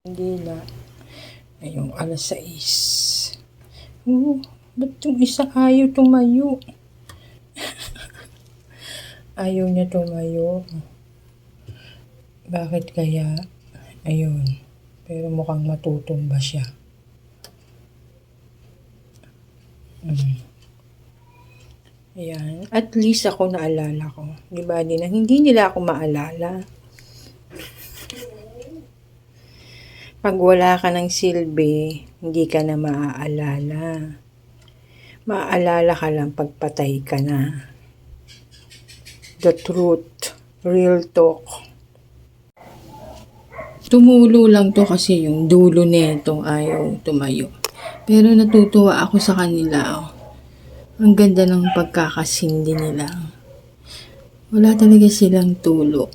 Dila. Ngayong alas 6. Ba't yung isa ayaw tumayo? Ayaw niya tumayo. Bakit kaya? Ayun. Pero mukhang matutumba siya. Ayan. At least ako naalala ko. Diba din na hindi nila ako maalala. Pag wala ka ng silbi, hindi ka na maaalala. Maaalala ka lang pag patay ka na. The truth. Real talk. Tumulo lang to kasi yung dulo nito ayaw tumayo. Pero natutuwa ako sa kanila. Ang ganda ng pagkakasindi nila. Wala talaga silang tulo.